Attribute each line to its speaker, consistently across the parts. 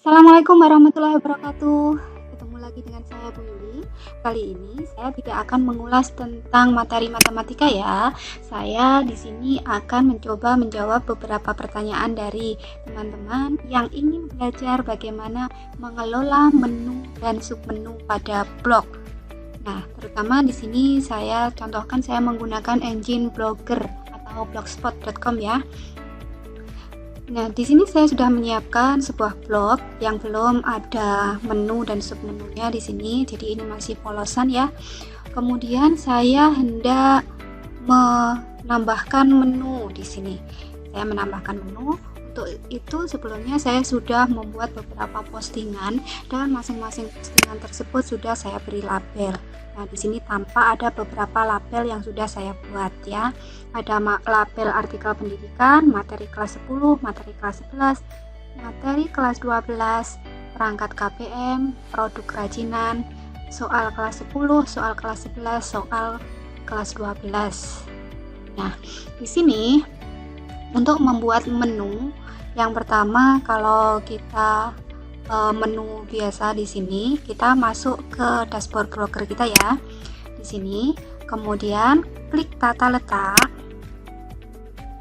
Speaker 1: Assalamualaikum warahmatullahi wabarakatuh. Ketemu lagi dengan saya Bu Yuli. Kali ini saya tidak akan mengulas tentang materi matematika ya. Saya di sini akan mencoba menjawab beberapa pertanyaan dari teman-teman yang ingin belajar bagaimana mengelola menu dan submenu pada blog. Nah, terutama di sini saya contohkan saya menggunakan engine Blogger atau blogspot.com ya. Nah, di sini saya sudah menyiapkan sebuah blog yang belum ada menu dan submenunya di sini. Jadi ini masih polosan ya. Kemudian saya hendak menambahkan menu di sini. Saya menambahkan menu. Untuk itu sebelumnya saya sudah membuat beberapa postingan dan masing-masing postingan tersebut sudah saya beri label. Nah, di sini tampak ada beberapa label yang sudah saya buat ya. Ada label artikel pendidikan, materi kelas 10, materi kelas 11, materi kelas 12, perangkat KPM, produk kerajinan, soal kelas 10, soal kelas 11, soal kelas 12. Nah, di sini untuk membuat menu, yang pertama kalau kita menu biasa di sini, kita masuk ke dashboard Blogger kita ya. Di sini, kemudian klik tata letak.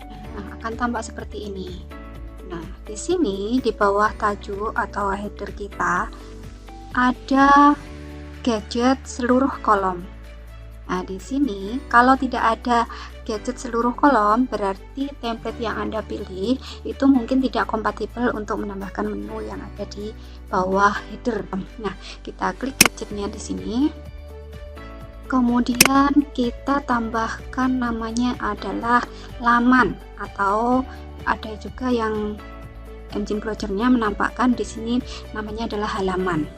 Speaker 1: Nah, akan tampak seperti ini. Nah, di sini di bawah tajuk atau header kita ada gadget seluruh kolom. Nah, di sini kalau tidak ada gadget seluruh kolom, berarti template yang Anda pilih itu mungkin tidak kompatibel untuk menambahkan menu yang ada di bawah header. Nah, kita klik gadgetnya di sini. Kemudian kita tambahkan namanya adalah laman, atau ada juga yang engine browsernya menampakkan di sini namanya adalah halaman.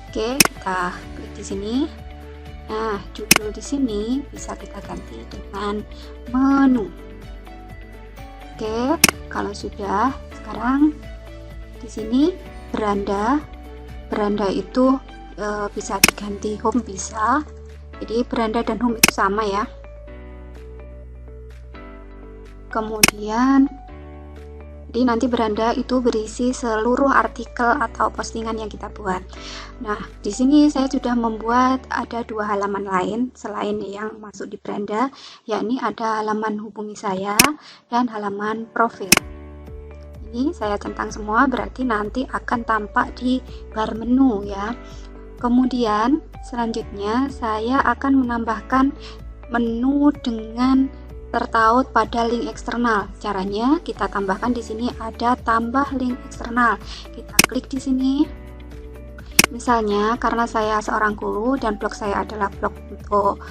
Speaker 1: Oke, kita klik di sini. Nah, judul di sini bisa kita ganti dengan menu. Oke, kalau sudah, sekarang di sini beranda itu bisa diganti home bisa. Jadi beranda dan home itu sama ya. Kemudian jadi nanti beranda itu berisi seluruh artikel atau postingan yang kita buat. Nah, di sini saya sudah membuat ada dua halaman lain selain yang masuk di beranda, yakni ada halaman hubungi saya dan halaman profil. Ini saya centang semua, berarti nanti akan tampak di bar menu ya. Kemudian selanjutnya saya akan menambahkan menu dengan tertaut pada link eksternal. Caranya kita tambahkan di sini ada tambah link eksternal. Kita klik di sini. Misalnya karena saya seorang guru dan blog saya adalah blog untuk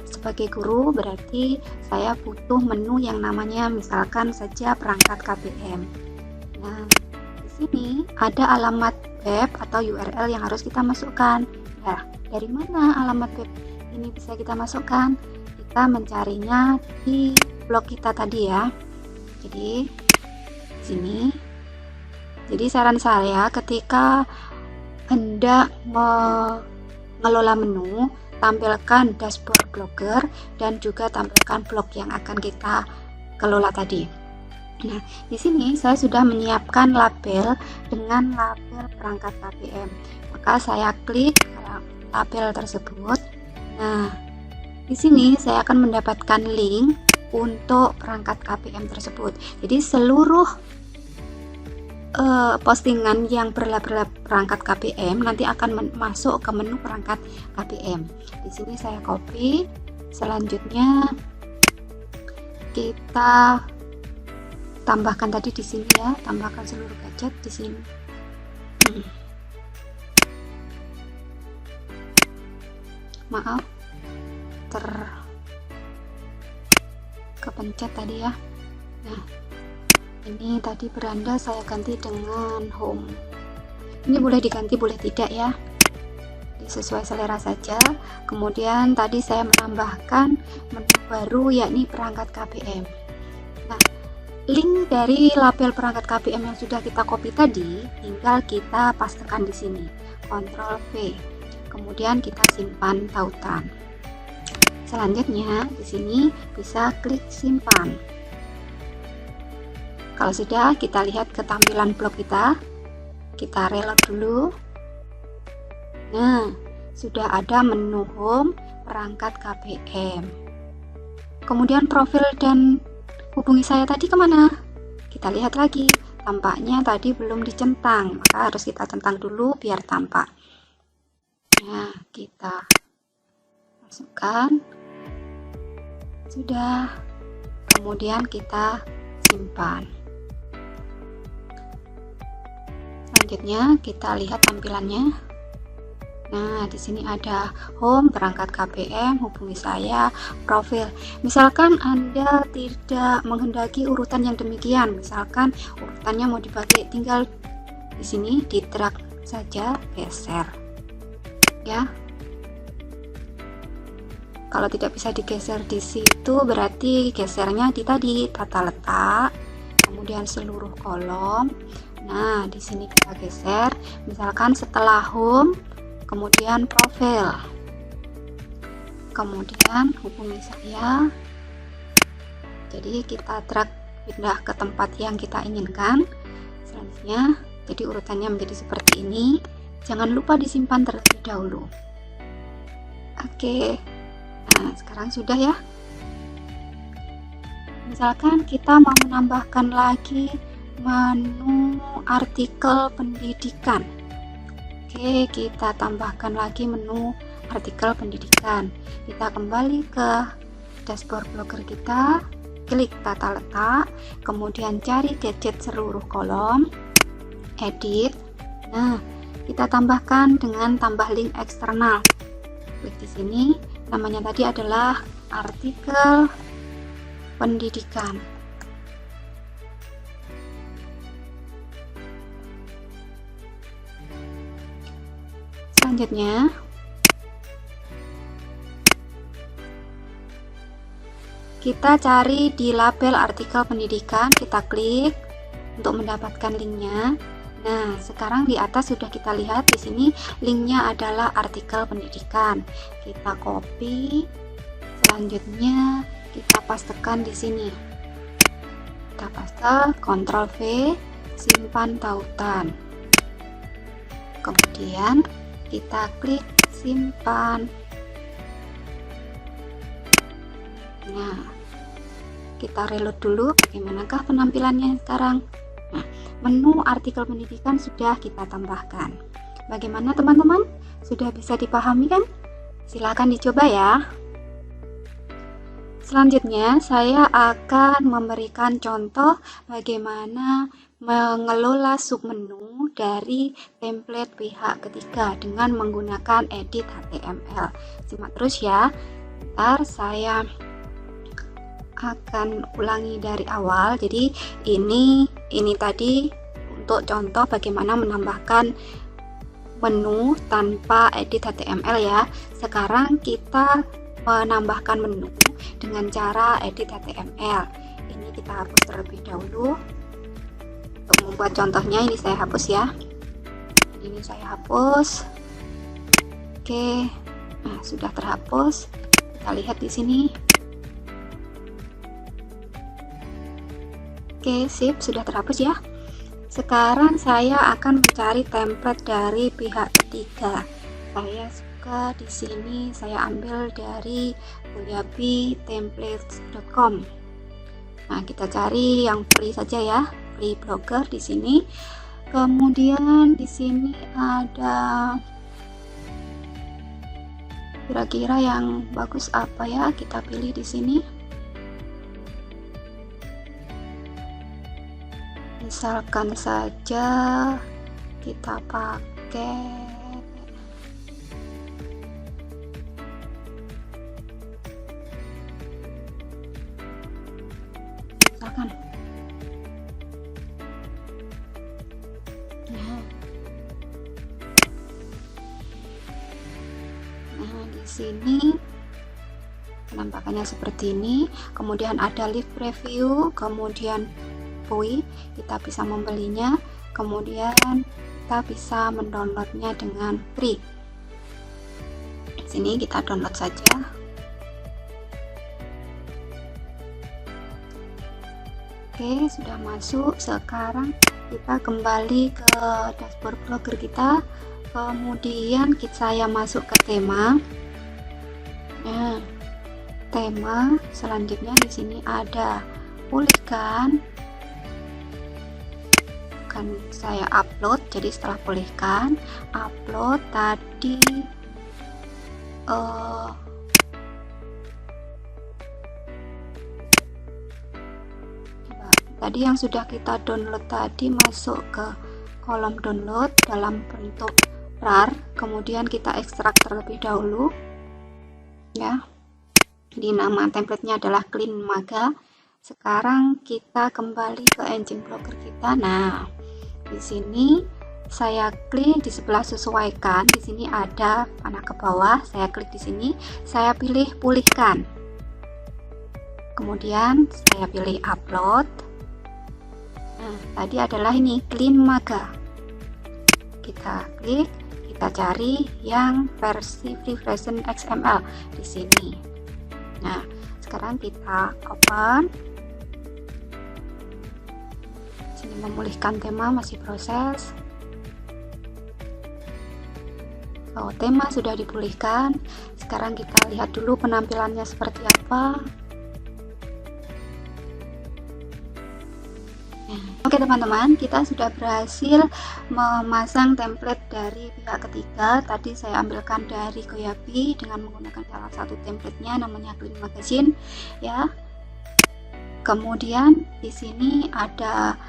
Speaker 1: sebagai guru, berarti saya butuh menu yang namanya misalkan saja perangkat KPM. Nah, di sini ada alamat web atau URL yang harus kita masukkan. Nah, dari mana alamat web ini bisa kita masukkan? Kita mencarinya di blog kita tadi ya. Jadi di sini. Jadi saran saya ketika hendak mengelola menu, tampilkan dashboard Blogger dan juga tampilkan blog yang akan kita kelola tadi. Nah, di sini saya sudah menyiapkan label dengan label perangkat KPM. Maka saya klik label tersebut. Nah, di sini saya akan mendapatkan link untuk perangkat KPM tersebut. Jadi seluruh postingan yang berlabel perangkat KPM nanti akan masuk ke menu perangkat KPM. Di sini saya copy. Selanjutnya kita tambahkan tadi di sini ya, tambahkan seluruh gadget di sini. Maaf, kepencet tadi ya. Nah, ini tadi beranda saya ganti dengan home. Ini boleh diganti boleh tidak ya, sesuai selera saja. Kemudian tadi saya menambahkan menu baru yakni perangkat KPM. Nah, link dari label perangkat KPM yang sudah kita copy tadi tinggal kita pastekan di sini, Ctrl V. Kemudian kita simpan tautan. Selanjutnya di sini bisa klik simpan. Kalau sudah, kita lihat ke tampilan blog kita. Kita reload dulu. Nah, sudah ada menu home, perangkat KPM. Kemudian profil dan hubungi saya tadi kemana? Kita lihat lagi. Tampaknya tadi belum dicentang, maka harus kita centang dulu biar tampak. Nah, kita masukkan. Sudah. Kemudian kita simpan. Selanjutnya kita lihat tampilannya. Nah, di sini ada home, perangkat KPM, hubungi saya, profil. Misalkan Anda tidak menghendaki urutan yang demikian, misalkan urutannya mau dibagi, tinggal di sini di drag saja, geser. Ya. Kalau tidak bisa digeser di situ, berarti gesernya di tadi tata letak, kemudian seluruh kolom. Nah, di sini kita geser, misalkan setelah home, kemudian profil, kemudian hubungi saya. Jadi kita drag pindah ke tempat yang kita inginkan. Selanjutnya, jadi urutannya menjadi seperti ini. Jangan lupa disimpan terlebih dahulu. Oke, nah sekarang sudah ya. Misalkan kita mau menambahkan lagi menu artikel pendidikan. Oke, kita tambahkan lagi menu artikel pendidikan. Kita kembali ke dashboard Blogger kita, klik tata letak, kemudian cari gadget seluruh kolom, edit. Nah, kita tambahkan dengan tambah link eksternal. Klik di sini, namanya tadi adalah artikel pendidikan. Selanjutnya, kita cari di label artikel pendidikan, kita klik untuk mendapatkan linknya. Nah, sekarang di atas sudah kita lihat di sini linknya adalah artikel pendidikan. Kita copy, selanjutnya kita pastekan di sini. Kita paste, Ctrl V, simpan tautan. Kemudian kita klik simpan. Nah, kita reload dulu. Bagaimanakah penampilannya sekarang? Nah, menu artikel pendidikan sudah kita tambahkan. Bagaimana teman-teman? Sudah bisa dipahami kan? Silakan dicoba ya. Selanjutnya saya akan memberikan contoh bagaimana mengelola submenu dari template pihak ketiga dengan menggunakan edit HTML. Simak terus ya. Ntar saya akan ulangi dari awal. Jadi ini tadi untuk contoh bagaimana menambahkan menu tanpa edit HTML ya. Sekarang kita menambahkan menu dengan cara edit HTML. Ini kita hapus terlebih dahulu. Untuk membuat contohnya ini saya hapus ya. Ini saya hapus. Oke. Nah, sudah terhapus. Kita lihat di sini. Oke, sip, sudah terhapus ya. Sekarang saya akan mencari template dari pihak ketiga. Saya suka di sini, saya ambil dari boyabitemplates.com. Nah, kita cari yang free saja ya, free blogger di sini. Kemudian di sini ada kira-kira yang bagus apa ya? Kita pilih di sini. Misalkan saja kita pakai misalkan nah di sini penampakannya seperti ini. Kemudian ada live preview, kemudian kita bisa membelinya, kemudian kita bisa mendownloadnya dengan free. Sini kita download saja. Oke, sudah masuk. Sekarang kita kembali ke dashboard blogger kita, kemudian saya masuk ke tema. Nah, tema selanjutnya di sini ada pulihkan, kan saya upload. Jadi setelah pulihkan, upload tadi tadi yang sudah kita download tadi masuk ke kolom download dalam bentuk RAR, kemudian kita ekstrak terlebih dahulu ya. Di nama templatenya adalah Clean Maga. Sekarang kita kembali ke engine blogger kita. Nah, di sini saya klik di sebelah sesuaikan. Di sini ada panah ke bawah. Saya klik di sini. Saya pilih pulihkan. Kemudian saya pilih upload. Nah, tadi adalah ini Clean Maga. Kita klik. Kita cari yang versi free version XML di sini. Nah, sekarang kita open. Sini memulihkan tema masih proses. Oh, tema sudah dipulihkan. Sekarang kita lihat dulu penampilannya seperti apa. Oke teman-teman, kita sudah berhasil memasang template dari pihak ketiga. Tadi saya ambilkan dari Goyapi dengan menggunakan salah satu templatenya namanya Clean Magazine ya. Kemudian di sini ada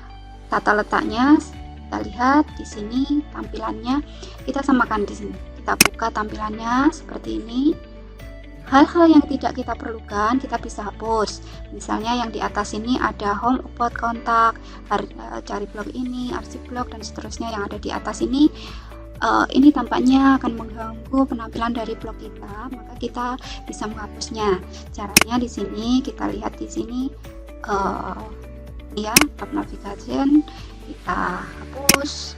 Speaker 1: tata letaknya. Kita lihat di sini tampilannya. Kita samakan di sini. Kita buka tampilannya seperti ini. Hal-hal yang tidak kita perlukan kita bisa hapus. Misalnya yang di atas ini ada home, about, kontak, cari blog ini, arsip blog dan seterusnya yang ada di atas ini. Ini tampaknya akan mengganggu penampilan dari blog kita, maka kita bisa menghapusnya. Caranya di sini kita lihat di sini ya, tab navigation kita hapus.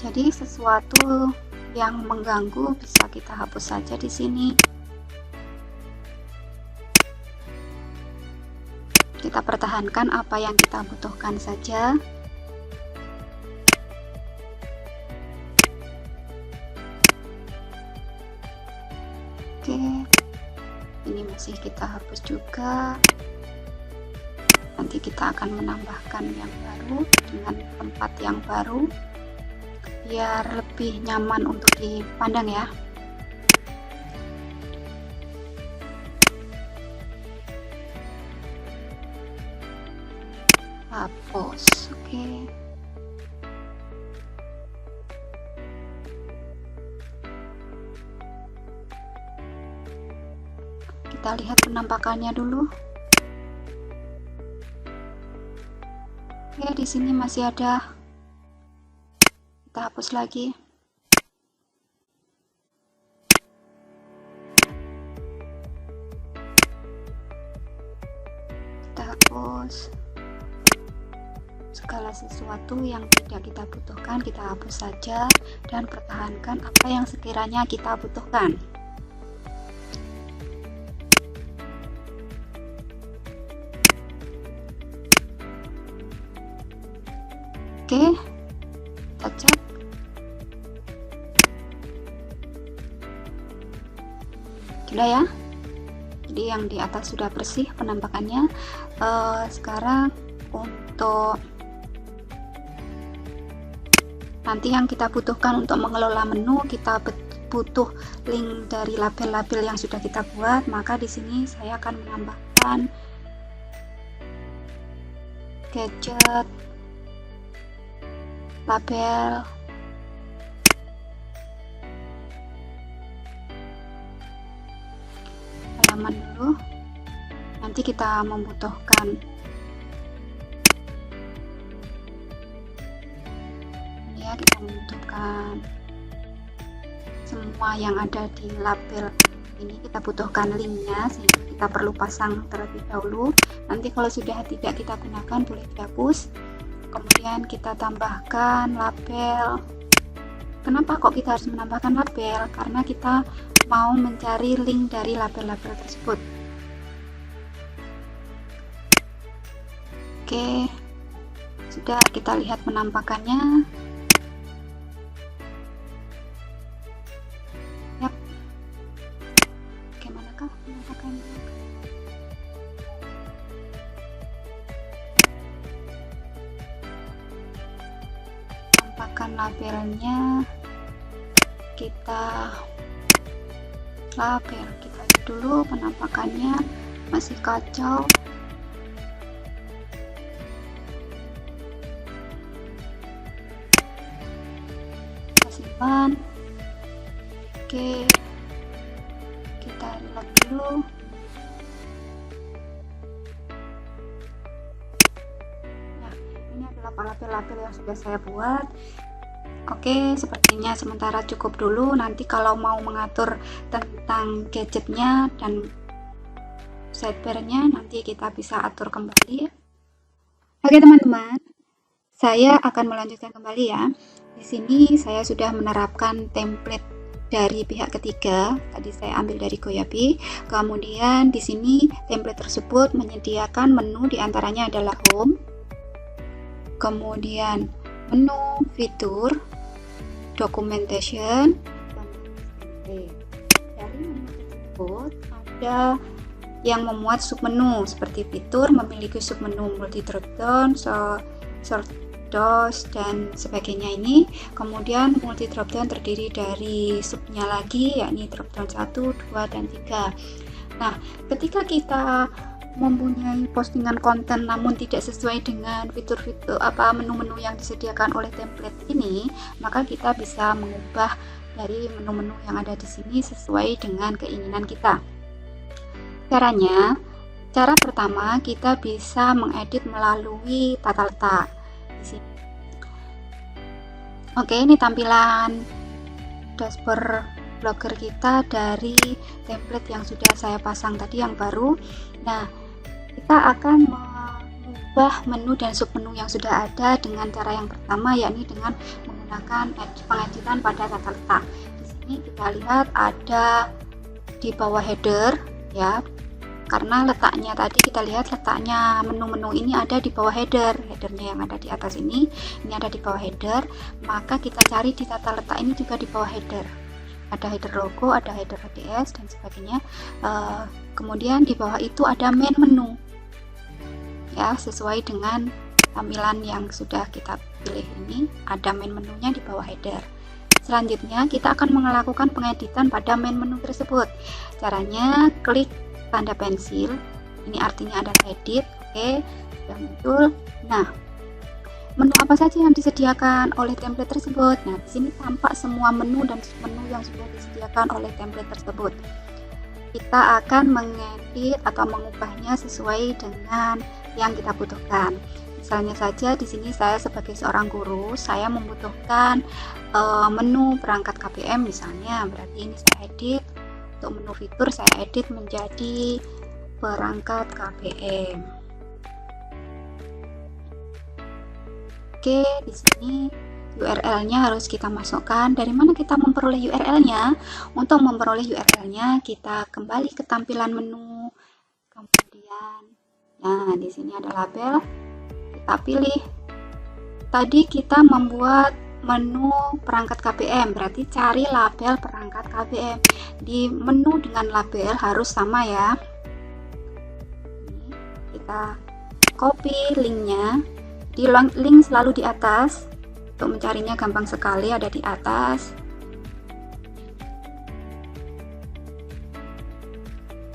Speaker 1: Jadi sesuatu yang mengganggu bisa kita hapus saja di sini. Kita pertahankan apa yang kita butuhkan saja. Oke, ini masih kita hapus juga. Nanti kita akan menambahkan yang baru dengan tempat yang baru biar lebih nyaman untuk dipandang ya. Hapus. Oke. Kita lihat penampakannya dulu. Oke, di sini masih ada. Kita hapus lagi. Kita hapus. Segala sesuatu yang tidak kita butuhkan kita hapus saja dan pertahankan apa yang sekiranya kita butuhkan. Oke, kita cek. Sudah ya, jadi yang di atas sudah bersih penampakannya. Sekarang untuk nanti yang kita butuhkan untuk mengelola menu, kita butuh link dari label-label yang sudah kita buat, maka di sini saya akan menambahkan gadget, label, halaman dulu. Nanti kita membutuhkan ya, kita membutuhkan semua yang ada di label ini. Kita butuhkan linknya sehingga kita perlu pasang terlebih dahulu. Nanti kalau sudah tidak kita gunakan boleh dihapus. Kemudian kita tambahkan label. Kenapa kok kita harus menambahkan label? Karena kita mau mencari link dari label-label tersebut. Oke, sudah, kita lihat penampakannya. Yap, bagaimanakah penampakannya? Penampakan labelnya, kita lihat dulu penampakannya, masih kacau. Simpan. Oke, kita reload dulu. Nah, ini adalah label-label yang sudah saya buat. Oke, sepertinya sementara cukup dulu. Nanti kalau mau mengatur tentang gadgetnya dan sidebar-nya, nanti kita bisa atur kembali. Oke teman-teman, saya akan melanjutkan kembali ya. Di sini saya sudah menerapkan template dari pihak ketiga. Tadi saya ambil dari Goyabi. Kemudian di sini template tersebut menyediakan menu, diantaranya adalah home, kemudian menu, fitur, documentation. Dari menu tersebut ada yang memuat submenu seperti fitur memiliki submenu multi dropdown, sort DOS dan sebagainya ini. Kemudian multi dropdown terdiri dari subnya lagi, yakni dropdown 1, 2, dan 3. Nah, ketika kita mempunyai postingan konten namun tidak sesuai dengan fitur-fitur menu-menu yang disediakan oleh template ini, maka kita bisa mengubah dari menu-menu yang ada di sini sesuai dengan keinginan kita. Caranya, cara pertama kita bisa mengedit melalui tata letak. Oke, ini tampilan dashboard blogger kita dari template yang sudah saya pasang tadi yang baru. Nah, kita akan mengubah menu dan submenu yang sudah ada dengan cara yang pertama, yakni dengan menggunakan pengeditan pada tata letak. Di sini kita lihat ada di bawah header ya. Karena letaknya tadi kita lihat letaknya menu-menu ini ada di bawah headernya yang ada di atas ini ada di bawah header, maka kita cari di tata letak ini juga di bawah header. Ada header logo, ada header HTTPS dan sebagainya. Kemudian di bawah itu ada main menu, ya sesuai dengan tampilan yang sudah kita pilih ini, ada main menunya di bawah header. Selanjutnya kita akan melakukan pengeditan pada main menu tersebut. Caranya klik tanda pensil, ini artinya adalah edit. Oke, sudah muncul. Nah, menu apa saja yang disediakan oleh template tersebut? Nah, di sini tampak semua menu dan menu yang sudah disediakan oleh template tersebut. Kita akan mengedit atau mengubahnya sesuai dengan yang kita butuhkan. Misalnya saja di sini saya sebagai seorang guru, saya membutuhkan menu perangkat KBM misalnya, berarti ini saya edit. Untuk menu fitur saya edit menjadi perangkat KBM. Oke, di sini URL-nya harus kita masukkan. Dari mana kita memperoleh URL-nya? Untuk memperoleh URL-nya kita kembali ke tampilan menu. Kemudian, nah di sini ada label. Kita pilih. Tadi kita membuat menu perangkat KBM, berarti cari label perangkat KBM. Di menu dengan label harus sama ya. Ini kita copy linknya, di link selalu di atas. Untuk mencarinya gampang sekali, ada di atas.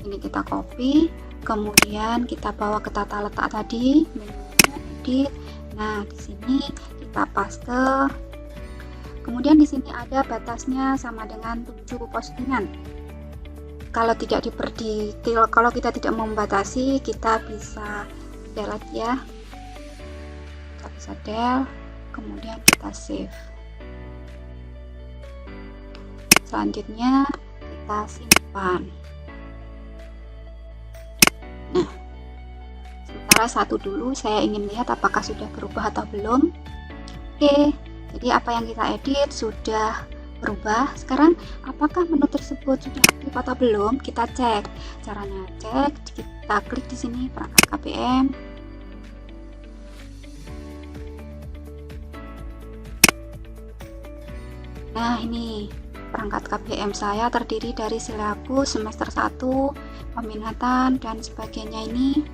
Speaker 1: Ini kita copy, kemudian kita bawa ke tata letak tadi, menu edit. Nah, di sini kita paste. Kemudian di sini ada batasnya sama dengan 7 postingan. Kalau tidak kalau kita tidak membatasi, kita bisa delete ya. Kita bisa delete, kemudian kita save. Selanjutnya kita simpan. Nah, sementara satu dulu, saya ingin lihat apakah sudah berubah atau belum. Oke. Jadi apa yang kita edit sudah berubah. Sekarang apakah menu tersebut sudah aktif atau belum? Kita cek. Caranya cek, kita klik di sini perangkat KBM. Nah, ini perangkat KBM saya terdiri dari silabus semester 1, peminatan dan sebagainya. Ini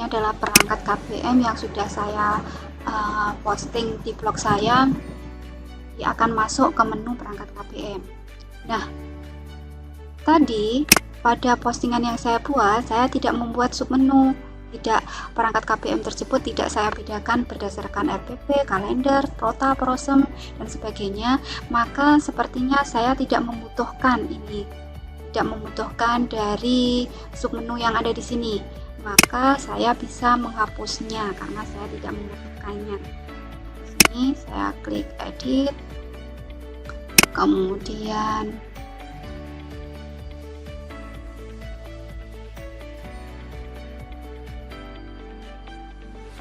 Speaker 1: adalah perangkat KBM yang sudah saya posting di blog saya. Dia akan masuk ke menu perangkat KBM. Nah, tadi pada postingan yang saya buat, saya tidak membuat submenu. Tidak, perangkat KBM tersebut tidak saya bedakan berdasarkan RPP, kalender, prota, prosem, dan sebagainya. Maka sepertinya saya tidak membutuhkan ini, tidak membutuhkan dari submenu yang ada di sini. Maka saya bisa menghapusnya karena saya tidak membutuhkannya. Di sini saya klik edit, kemudian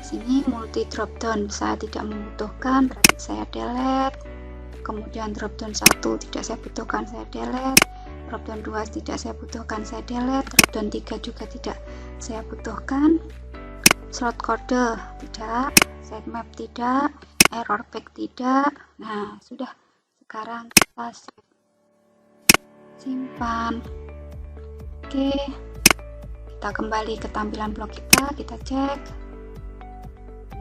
Speaker 1: sini multi drop down saya tidak membutuhkan, berarti saya delete. Kemudian drop down 1 tidak saya butuhkan, saya delete. Drop down 2 tidak saya butuhkan, saya delete. Drop down 3 juga tidak saya butuhkan. Slot kode tidak, sitemap tidak, error pack tidak. Nah, sudah. Sekarang kita simpan. Oke, kita kembali ke tampilan blog kita cek.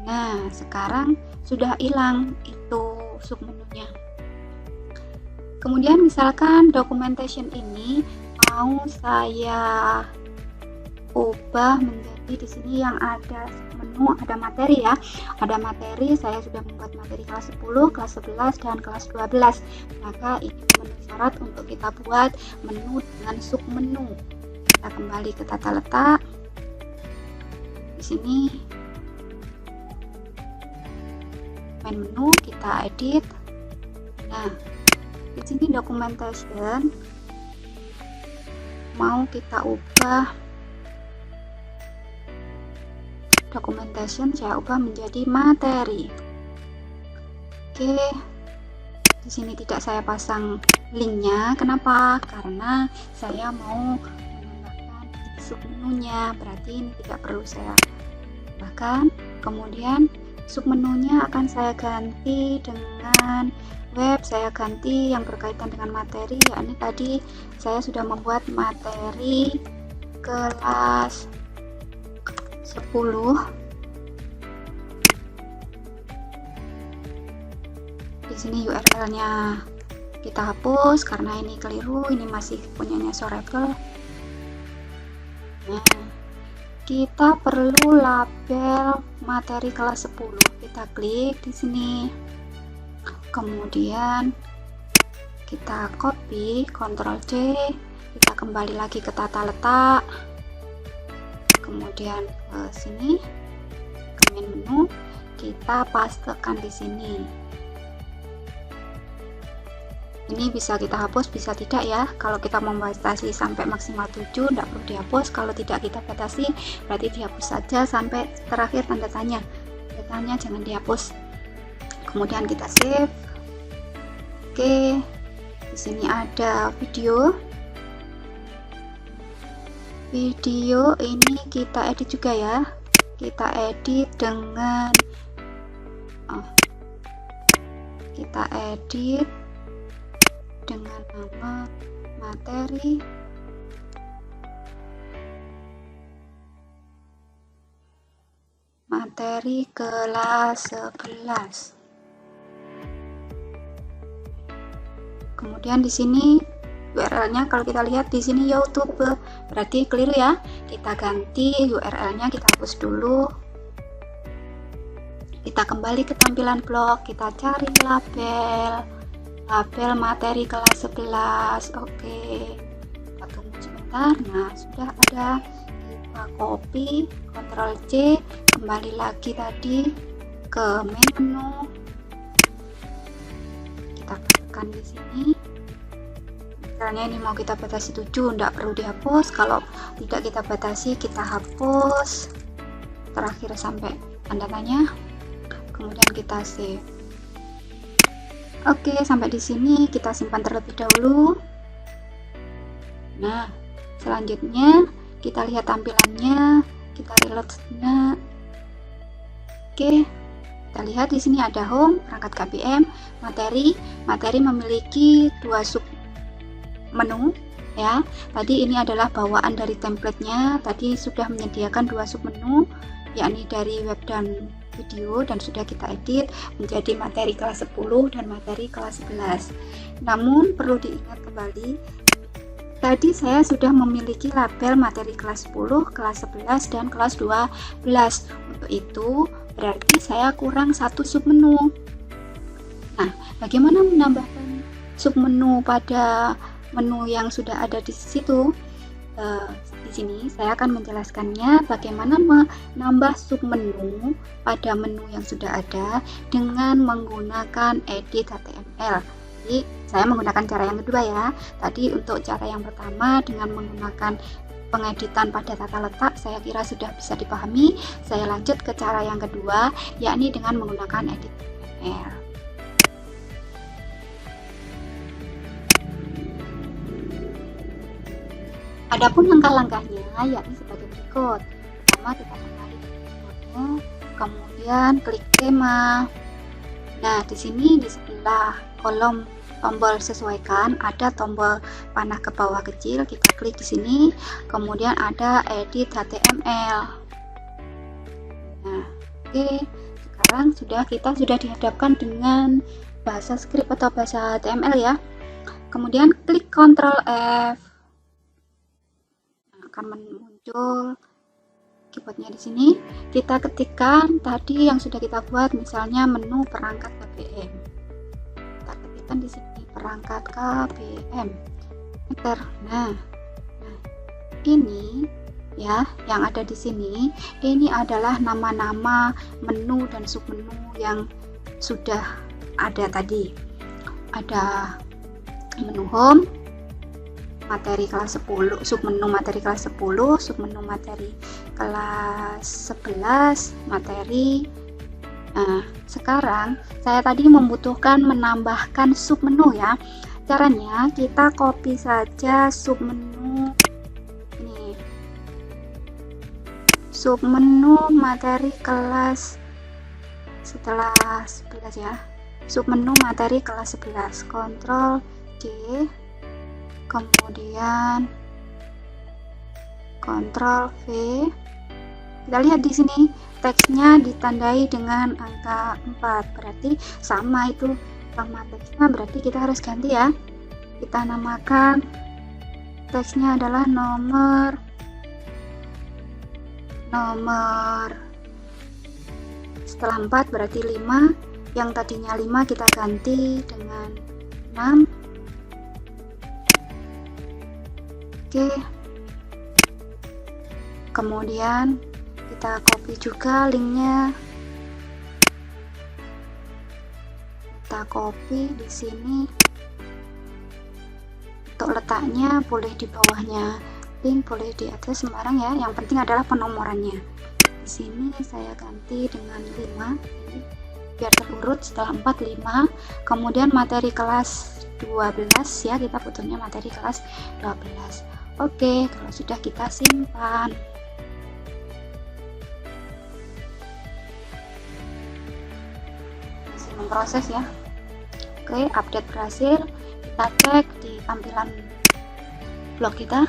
Speaker 1: Nah, sekarang sudah hilang itu submenunya. Kemudian misalkan documentation ini mau saya ubah menjadi di sini yang ada menu, ada materi ya. Ada materi, saya sudah membuat materi kelas 10, kelas 11 dan kelas 12. Maka ini memenuhi syarat untuk kita buat menu dengan submenu. Kita kembali ke tata letak. Di sini menu, kita edit. Nah, di sini documentation mau kita ubah, documentation saya ubah menjadi materi. Oke, di sini tidak saya pasang linknya. Kenapa? Karena saya mau menambahkan submenunya, berarti ini tidak perlu saya tambahkan. Kemudian submenunya akan saya ganti dengan web, saya ganti yang berkaitan dengan materi, yakni tadi saya sudah membuat materi kelas 10. Di sini URL-nya kita hapus karena ini keliru, ini masih punyanya Sorebel. Nah, kita perlu label materi kelas 10. Kita klik di sini. Kemudian kita copy, Ctrl C, kita kembali lagi ke tata letak. Kemudian ke sini, ke menu, kita pastekan di sini. Ini bisa kita hapus, bisa tidak ya. Kalau kita membatasi sampai maksimal 7, tidak perlu dihapus. Kalau tidak kita batasi, berarti dihapus saja sampai terakhir tanda tanya. Tanda tanya jangan dihapus. Kemudian kita save. Oke, di sini ada video. Video ini kita edit juga ya. Kita edit dengan kita edit dengan nama materi kelas 11. Kemudian di sini URL-nya kalau kita lihat di sini YouTube, berarti keliru ya. Kita ganti URL-nya, kita hapus dulu. Kita kembali ke tampilan blog, kita cari label materi kelas 11. Oke, kita tunggu sebentar. Nah, sudah ada. Kita copy, Ctrl C, kembali lagi tadi ke menu. Kita tekan di sini. Misalnya ini mau kita batasi 7, tidak perlu dihapus. Kalau tidak kita batasi, kita hapus terakhir sampai tanda tanya. Kemudian kita save. Oke, sampai di sini kita simpan terlebih dahulu. Nah, selanjutnya kita lihat tampilannya, kita reload. Nah, oke, Kita lihat di sini ada home, perangkat KBM, materi. Materi memiliki 2 sub menu ya. Tadi ini adalah bawaan dari template-nya. Tadi sudah menyediakan 2 sub menu, yakni dari web dan video, dan sudah kita edit menjadi materi kelas 10 dan materi kelas 11. Namun perlu diingat kembali, tadi saya sudah memiliki label materi kelas 10, kelas 11, dan kelas 12. Untuk itu berarti saya kurang 1 submenu. Nah, bagaimana menambahkan submenu pada menu yang sudah ada di situ? Di sini saya akan menjelaskannya bagaimana menambah submenu pada menu yang sudah ada dengan menggunakan edit HTML. Jadi saya menggunakan cara yang kedua ya. Tadi untuk cara yang pertama dengan menggunakan pengeditan pada tata letak saya kira sudah bisa dipahami. Saya lanjut ke cara yang kedua, yakni dengan menggunakan edit HTML. Adapun langkah-langkahnya yakni sebagai berikut. Pertama kita kembali ke menu, kemudian klik tema. Nah, di sini di sebelah kolom tombol sesuaikan ada tombol panah ke bawah kecil, kita klik di sini. Kemudian ada edit HTML. Nah, oke. Sekarang kita sudah dihadapkan dengan bahasa script atau bahasa HTML ya. Kemudian klik Ctrl F. Akan muncul keyboardnya di sini. Kita ketikkan tadi yang sudah kita buat, misalnya menu perangkat KBM. Kita ketikkan di sini perangkat KBM. Enter. Nah, ini ya yang ada di sini. Ini adalah nama-nama menu dan submenu yang sudah ada tadi. Ada menu home, materi kelas 10, submenu materi kelas 10, submenu materi kelas 11, materi. Nah, sekarang saya tadi membutuhkan menambahkan submenu ya. Caranya kita copy saja submenu ini. Submenu materi kelas setelah 11 ya. Submenu materi kelas 11. Ctrl C. Kemudian Ctrl V. Kita lihat di sini teksnya ditandai dengan angka 4, berarti sama itu sama teksnya, berarti kita harus ganti ya. Kita namakan teksnya adalah nomor setelah 4 berarti 5, yang tadinya 5 kita ganti dengan 6. Oke, kemudian kita copy juga linknya, kita copy di sini. Untuk letaknya boleh di bawahnya, link boleh di atas, sembarang ya. Yang penting adalah penomorannya. Di sini saya ganti dengan 5, biar terurut. Setelah 4 5, kemudian materi kelas 12 ya, kita butuhnya materi kelas 12. Oke, kalau sudah kita simpan. Masih memproses ya. Oke, update berhasil. Kita cek di tampilan blog kita.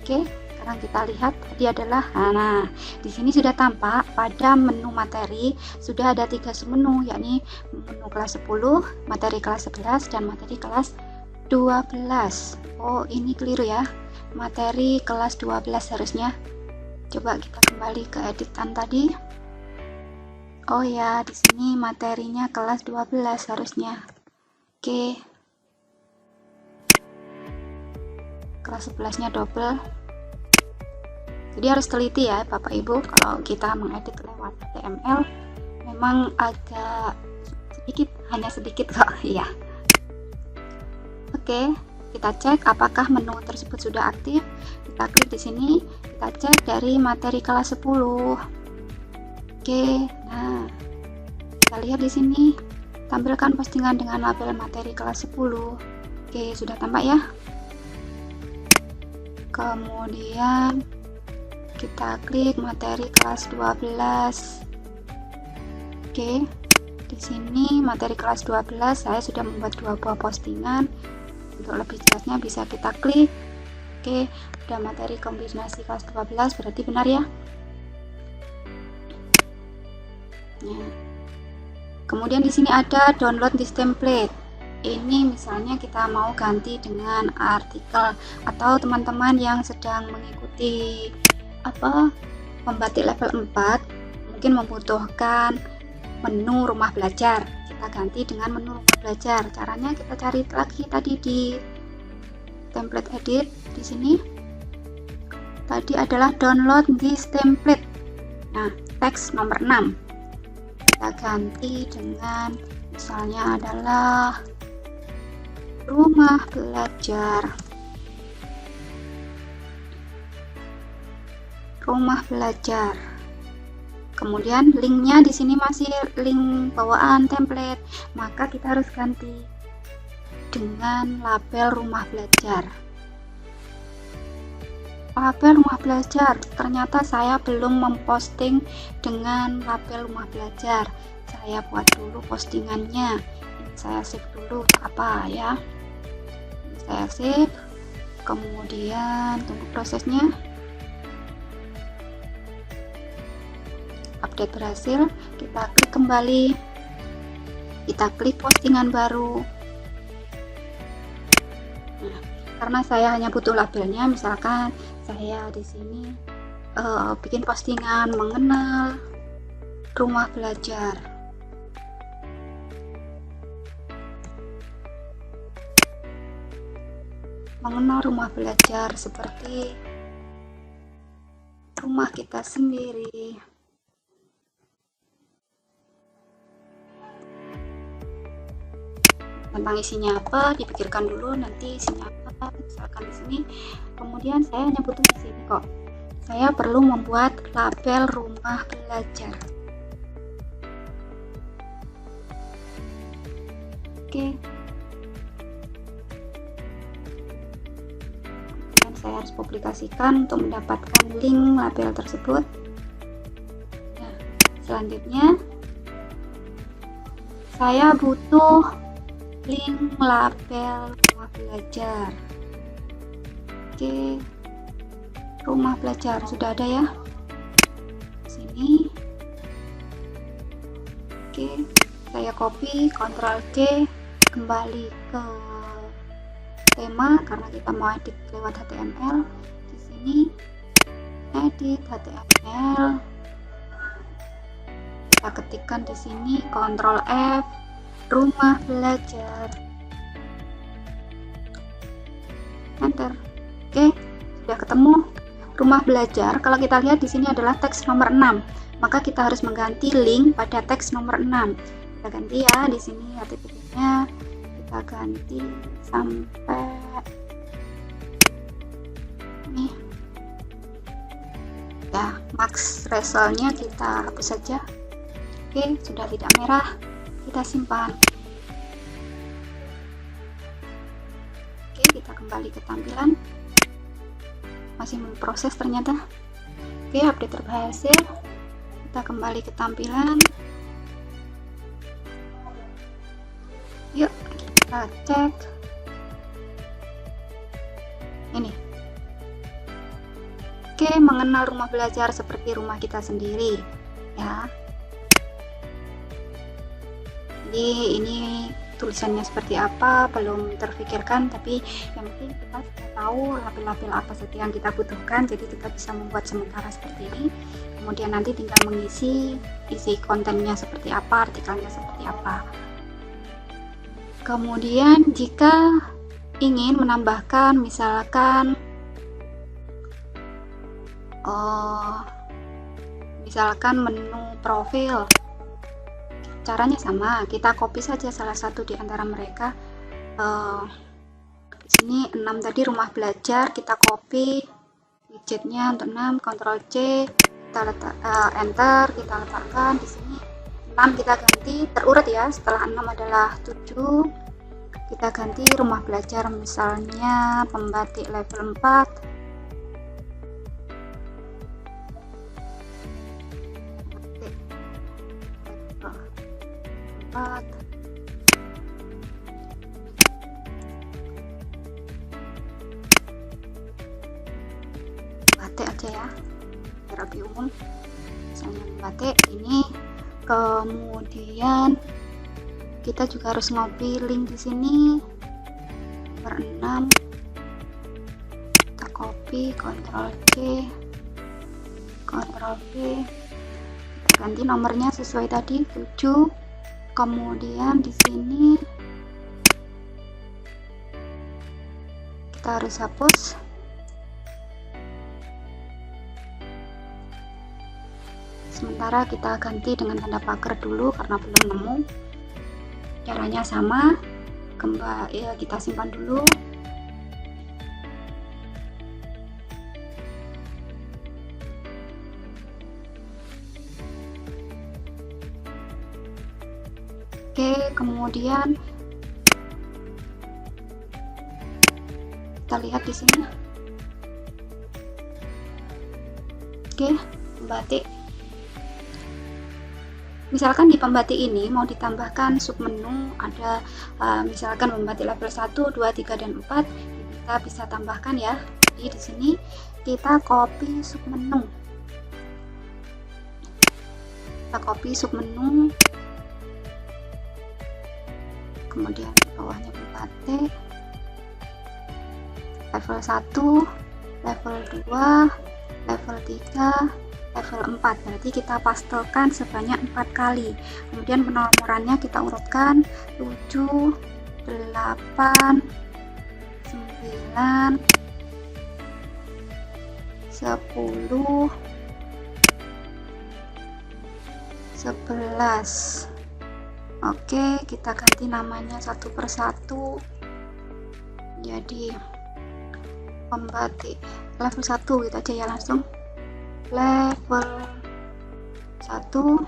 Speaker 1: Oke, sekarang kita lihat tadi adalah di sini sudah tampak pada menu materi sudah ada 3 submenu, yakni menu kelas 10, materi kelas 11, dan materi kelas 12. Oh, ini keliru ya. Materi kelas 12 harusnya. Coba kita kembali ke editan tadi. Oh ya, di sini materinya kelas 12 harusnya. Oke. Kelas 11-nya double. Jadi harus teliti ya Bapak Ibu, kalau kita mengedit lewat HTML memang agak sedikit, hanya sedikit kok ya. Oke, kita cek apakah menu tersebut sudah aktif. Kita klik di sini, kita cek dari materi kelas 10. Oke, nah kita lihat di sini tampilkan postingan dengan label materi kelas 10. Oke, sudah tampak ya. Kemudian kita klik materi kelas 12. Oke, di sini materi kelas 12 saya sudah membuat 2 buah postingan. Untuk lebih jelasnya bisa kita klik. Oke, udah materi kombinasi kelas 12, berarti benar ya. Kemudian di sini ada download this template. Ini misalnya kita mau ganti dengan artikel, atau teman-teman yang sedang mengikuti membatik level 4 mungkin membutuhkan menu rumah belajar. Kita ganti dengan menu rumah belajar. Caranya kita cari lagi tadi di template edit. Di sini tadi adalah download this template. Nah, teks nomor 6 kita ganti dengan misalnya adalah rumah belajar. Rumah belajar. Kemudian linknya di sini masih link bawaan template, maka kita harus ganti dengan label rumah belajar. Label rumah belajar. Ternyata saya belum memposting dengan label rumah belajar. Saya buat dulu postingannya. Saya save dulu, tak apa ya. Saya save, kemudian tunggu prosesnya. Update berhasil, kita klik kembali, kita klik postingan baru. Nah, karena saya hanya butuh labelnya, misalkan saya di sini bikin postingan mengenal rumah belajar. Mengenal rumah belajar seperti rumah kita sendiri. Tentang isinya apa dipikirkan dulu, nanti isinya apa misalkan di sini. Kemudian saya hanya butuh di sini kok. Saya perlu membuat label rumah belajar. Oke. Saya harus publikasikan untuk mendapatkan link label tersebut. Nah, selanjutnya saya butuh link label rumah belajar. Oke, rumah belajar sudah ada ya. Sini. Oke, saya copy, Ctrl C, kembali ke tema karena kita mau edit lewat HTML. Di sini edit HTML, kita ketikkan di sini Ctrl F, rumah belajar, enter. Oke, sudah ketemu rumah belajar. Kalau kita lihat di sini adalah teks nomor 6, maka kita harus mengganti link pada teks nomor 6. Kita ganti ya di sini HTTP-nya, kita ganti sampai ini ya, max resultnya kita hapus saja. Oke, sudah tidak merah, kita simpan. Oke, kita kembali ke tampilan, masih memproses ternyata. Oke, update berhasil, kita kembali ke tampilan. Yuk kita cek ini. Oke, mengenal rumah belajar seperti rumah kita sendiri ya. Jadi ini tulisannya seperti apa belum terfikirkan, tapi yang penting kita sudah tahu label-label apa saja yang kita butuhkan, jadi kita bisa membuat sementara seperti ini. Kemudian nanti tinggal mengisi isi kontennya seperti apa, artikelnya seperti apa. Kemudian jika ingin menambahkan misalkan menu profil, caranya sama, kita copy saja salah satu di antara mereka. Di sini 6 tadi rumah belajar, kita copy widgetnya untuk 6, Ctrl C, kita letak enter, kita letakkan di sini 6, kita ganti terurut ya. Setelah 6 adalah 7, kita ganti rumah belajar misalnya pembatik level 4. 4. Batik aja ya, biar lebih umum. Misalnya batik ini. Kemudian kita juga harus ngopi link di sini. Nomor 6. Kita copy, Ctrl C, Ctrl V. Kita ganti nomornya sesuai tadi 7. Kemudian di sini kita harus hapus. Sementara kita ganti dengan tanda pagar dulu karena belum nemu. Caranya sama, kembali ya, kita simpan dulu. Oke, kemudian kita lihat di sini. Oke, batik. Misalkan di pembatik ini mau ditambahkan submenu, ada misalkan pembatik level 1, 2, 3, dan 4, kita bisa tambahkan ya. Jadi di sini kita copy submenu. Kita copy submenu. Kemudian di bawahnya pembatik level 1, level 2, level 3, level 4. Berarti kita pastekan sebanyak 4 kali. Kemudian penomorannya kita urutkan 7, 8, 9, 10, 11. Oke, kita ganti namanya satu persatu. Jadi pembatik level 1 gitu aja ya, langsung level 1,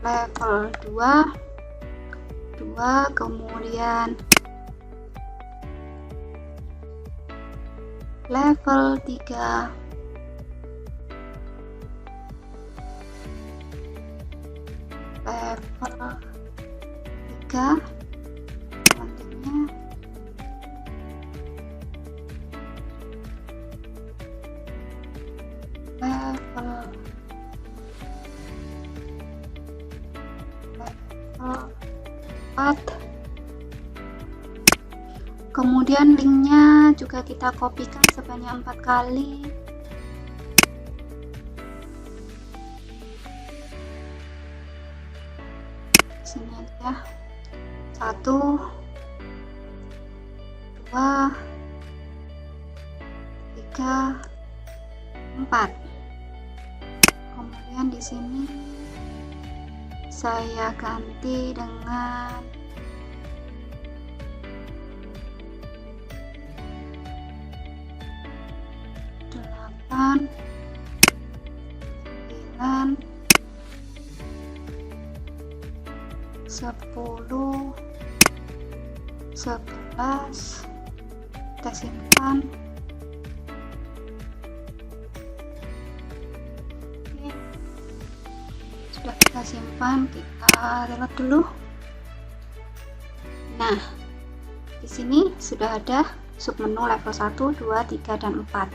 Speaker 1: level 2, kemudian level 3, level 3, selanjutnya level 4. Kemudian linknya juga kita kopikan sebanyak 4 kali. Sini aja. 1, 2, 3, 4. Kemudian di sini saya ganti dengan 8, 9, 10, 11. Kita simpan. Oke. Sudah kita simpan, kita reload dulu. Nah, di sini sudah ada submenu level 1, 2, 3, dan 4.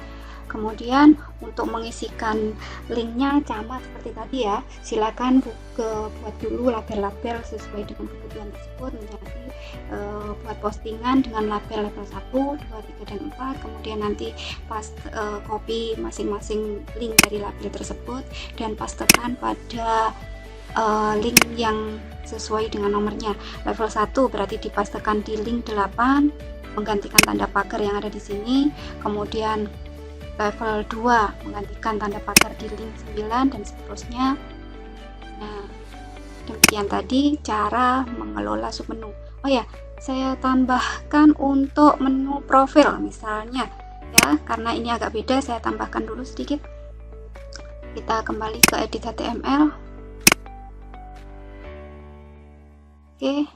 Speaker 1: Kemudian untuk mengisikan linknya sama seperti tadi ya, silakan buat dulu label-label sesuai dengan kebutuhan tersebut, menjadi buat postingan dengan label level 1, 2, 3, dan 4. Kemudian nanti copy masing-masing link dari label tersebut dan pastekan pada link yang sesuai dengan nomornya. Level 1 berarti dipastekan di link 8 menggantikan tanda pagar yang ada di sini. Kemudian level 2 menggantikan tanda pagar di link 9 dan seterusnya. Nah, demikian tadi cara mengelola submenu. Oh ya, saya tambahkan untuk menu profil misalnya ya, karena ini agak beda, saya tambahkan dulu sedikit. Kita kembali ke edit HTML. Oke,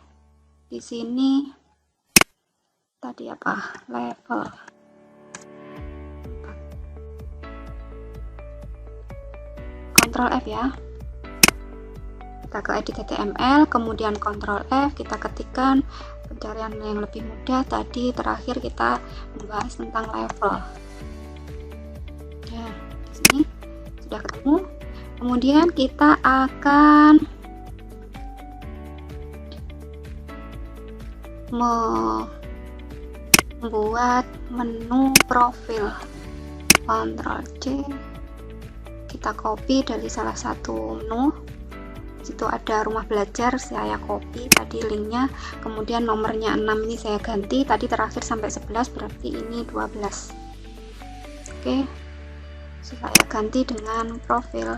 Speaker 1: di sini tadi apa? Level Ctrl F ya. Kita ke edit HTML, kemudian Ctrl F, kita ketikkan pencarian yang lebih mudah. Tadi terakhir kita membahas tentang level. Ya, di sini sudah ketemu. Kemudian kita akan membuat menu profil. Ctrl C, kita copy dari salah satu menu. Situ ada rumah belajar, saya copy tadi linknya, kemudian nomornya 6 ini saya ganti, tadi terakhir sampai 11 berarti ini 12. Oke, saya ganti dengan profil.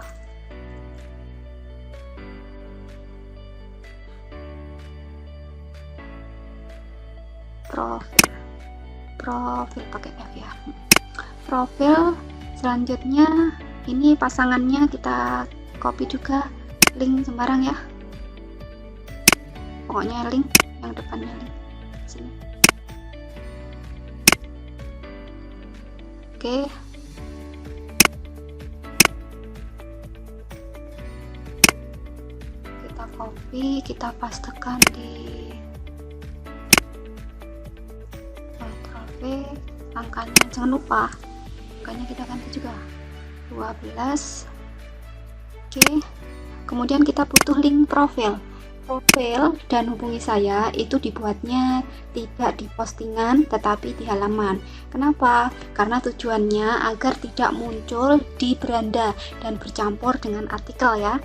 Speaker 1: Profil pakai F ya. Profil selanjutnya ini pasangannya kita copy juga, link sembarang ya, pokoknya link yang depannya link sini. Oke, kita copy, kita pastekan di Ctrl V, angkanya jangan lupa, angkanya kita ganti juga 12. Oke, kemudian kita butuh link profil dan hubungi saya itu dibuatnya tidak di postingan tetapi di halaman. Kenapa? Karena tujuannya agar tidak muncul di beranda dan bercampur dengan artikel ya.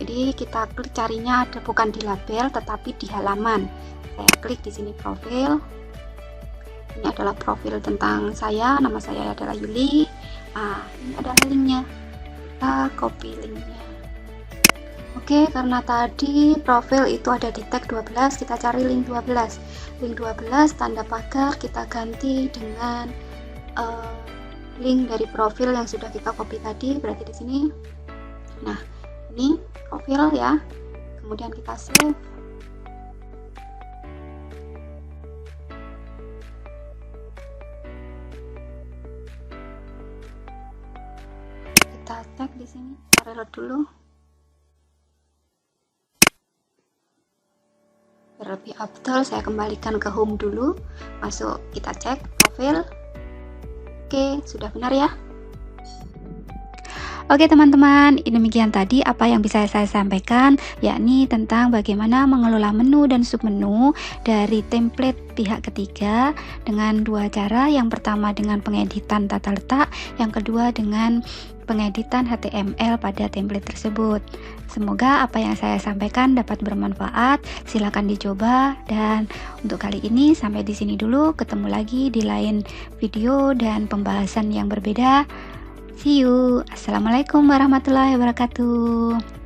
Speaker 1: Jadi kita klik carinya ada bukan di label tetapi di halaman. Saya klik di sini profil. Ini adalah profil tentang saya, nama saya adalah Yuli. Ini adalah linknya, kita copy linknya. Oke, karena tadi profil itu ada di tag 12, kita cari link 12. Link 12 tanda pagar kita ganti dengan link dari profil yang sudah kita copy tadi, berarti di sini. Nah, ini profil ya. Kemudian kita save. Kita tag di sini, reload dulu. Lebih afdol saya kembalikan ke home dulu, masuk, kita cek profil. Oke, sudah benar ya. Oke teman-teman, demikian tadi apa yang bisa saya sampaikan, yakni tentang bagaimana mengelola menu dan submenu dari template pihak ketiga dengan dua cara. Yang pertama dengan pengeditan tata letak, yang kedua dengan pengeditan HTML pada template tersebut. Semoga apa yang saya sampaikan dapat bermanfaat. Silakan dicoba, dan untuk kali ini sampai di sini dulu. Ketemu lagi di lain video dan pembahasan yang berbeda. See you. Assalamualaikum warahmatullahi wabarakatuh.